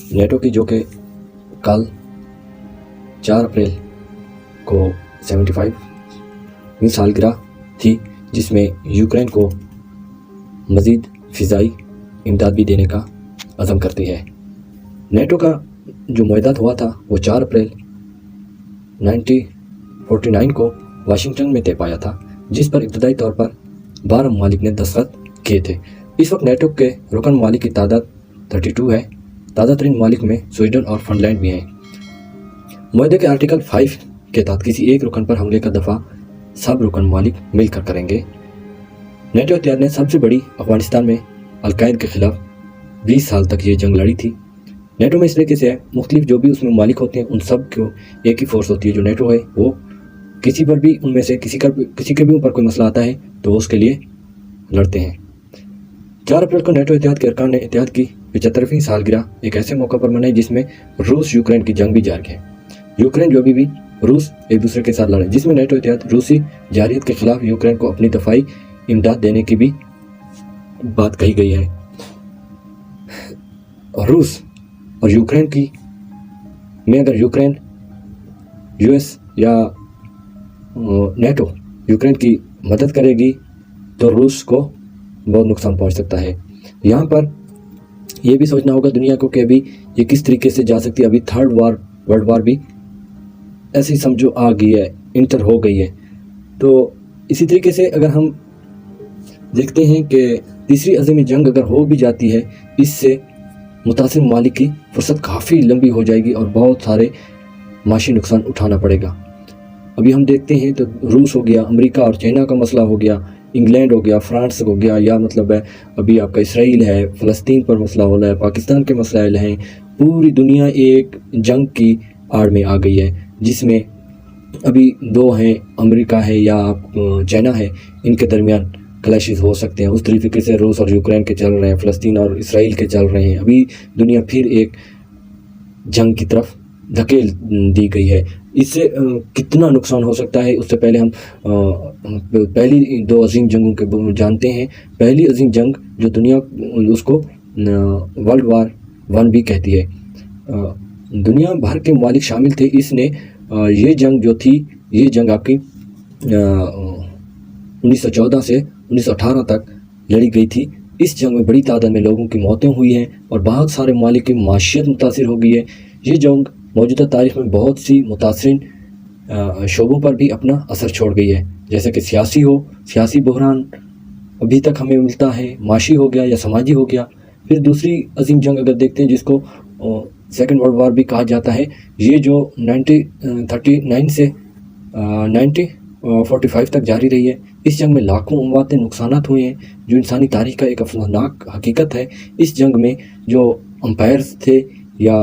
NATO की, जो कि कल 4 अप्रैल को 75वीं सालगिरह थी, जिसमें यूक्रेन को मज़ीद फ़िज़ाई इमदाद भी देने का अज़म करती है। नेटो का जो मुआहदा हुआ था वो 4 अप्रैल 1949 को वाशिंगटन में तय पाया था, जिस पर इब्तदाई तौर पर 12 ममालिक ने दस्तखत किए थे। इस वक्त नेटो के रुकन ममालिक की तादाद 32 है। ताज़ा तरीन ममालिक में स्वीडन और फिनलैंड भी हैं। मुआहदे के आर्टिकल 5 के तहत किसी एक रुकन पर हमले का दफ़ा सब रुकन ममालिक मिलकर करेंगे। नेटो इत्तेहाद ने सबसे बड़ी अफगानिस्तान में अलकायदा के खिलाफ 20 साल तक ये जंग लड़ी थी। नेटो में इस तरीके से है, मुख्तलिफ जो भी उसमें ममालिक होते हैं उन सब को एक ही फोर्स होती है। जो नेटो है वो किसी पर भी उनमें से किसी के भी ऊपर कोई मसला आता है तो वो उसके लिए लड़ते हैं। 4 अप्रैल को नेटो इत्तेहाद के अरकान ने इत्तेहाद की 75वीं सालगिरह एक ऐसे मौके पर मनाई जिसमें रूस यूक्रेन की जंग भी जारी है। यूक्रेन जो भी रूस एक दूसरे के साथ लड़े, जिसमें नेटो इत्तेहाद रूसी जारियत के खिलाफ यूक्रेन को अपनी दफाई इमदाद देने की भी बात कही गई है। रूस और यूक्रेन की में अगर यूक्रेन यूएस या नेटो यूक्रेन की मदद करेगी तो रूस को बहुत नुकसान पहुंच सकता है। यहाँ पर यह भी सोचना होगा दुनिया को कि अभी ये किस तरीके से जा सकती है। अभी वर्ल्ड वार भी ऐसी समझो आ गई है, इंटर हो गई है। तो इसी तरीके से अगर हम देखते हैं कि तीसरी अज़ीम जंग अगर हो भी जाती है, इससे मुतासिर ममालिक की फुर्सत काफ़ी लंबी हो जाएगी और बहुत सारे माशी नुकसान उठाना पड़ेगा। अभी हम देखते हैं तो रूस हो गया, अमेरिका और चाइना का मसला हो गया, इंग्लैंड हो गया, फ्रांस हो गया, या मतलब है अभी आपका इसराइल है, फ़लस्तीन पर मसला हो रहा है, पाकिस्तान के मसाइल हैं। पूरी दुनिया एक जंग की आड़ में आ गई है, जिसमें अभी दो हैं, अमेरिका है या चाइना है, इनके दरमियान क्लैशेस हो सकते हैं। उस तरीके से रूस और यूक्रेन के चल रहे हैं, फ़लस्तीन और इसराइल के चल रहे हैं। अभी दुनिया फिर एक जंग की तरफ धकेल दी गई है। इससे कितना नुकसान हो सकता है, उससे पहले हम पहली दो अजीम जंगों के जानते हैं। पहली अजीम जंग जो दुनिया उसको वर्ल्ड वार 1 भी कहती है। दुनिया भर के ममालिक शामिल थे। इसने ये जंग जो थी, ये जंग आपकी 1914 से 1918 तक लड़ी गई थी। इस जंग में बड़ी तादाद में लोगों की मौतें हुई हैं और बहुत सारे ममालिक की माशियत मुतासिर हो गई है। ये जंग मौजूदा तारीख़ में बहुत सी मुतासिर शोबों पर भी अपना असर छोड़ गई है, जैसे कि सियासी बहरान अभी तक हमें मिलता है, माशी हो गया या समाजी हो गया। फिर दूसरी अजीम जंग अगर देखते हैं जिसको सेकेंड वर्ल्ड वार भी कहा जाता है, ये जो 1939 से 1945 तक जारी रही है। इस जंग में लाखों अमवातें नुकसानात हुए हैं, जो इंसानी तारीख़ का एक अफसोसनाक हकीकत है। इस जंग में जो अंपायर्स थे या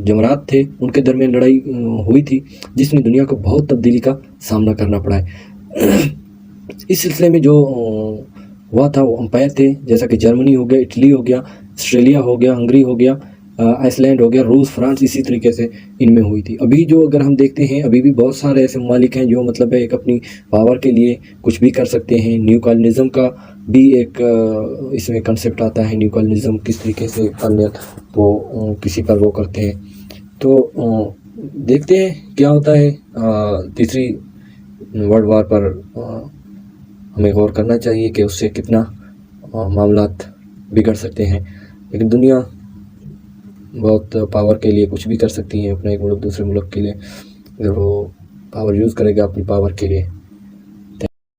जमरात थे, उनके दरमियान लड़ाई हुई थी, जिसमें दुनिया को बहुत तब्दीली का सामना करना पड़ा है। इस सिलसिले में जो हुआ था वो अंपायर थे, जैसा कि जर्मनी हो गया, इटली हो गया, ऑस्ट्रेलिया हो गया, हंगरी हो गया, आइसलैंड हो गया, रूस, फ्रांस, इसी तरीके से इनमें हुई थी। अभी जो अगर हम देखते हैं, अभी भी बहुत सारे ऐसे ममालिक हैं जो मतलब है एक अपनी पावर के लिए कुछ भी कर सकते हैं। न्यू कॉलोनिज़म का भी एक इसमें कंसेप्ट आता है। न्यू कॉलोनिज़म किस तरीके से वो किसी पर वो करते हैं। तो देखते हैं क्या होता है। तीसरी वर्ल्ड वार पर हमें गौर करना चाहिए कि उससे कितना मामलात बिगड़ सकते हैं। लेकिन दुनिया बहुत पावर के लिए कुछ भी कर सकती है, अपने एक मुल्क दूसरे मुल्क के लिए, अगर वो पावर यूज़ करेगा अपनी पावर के लिए।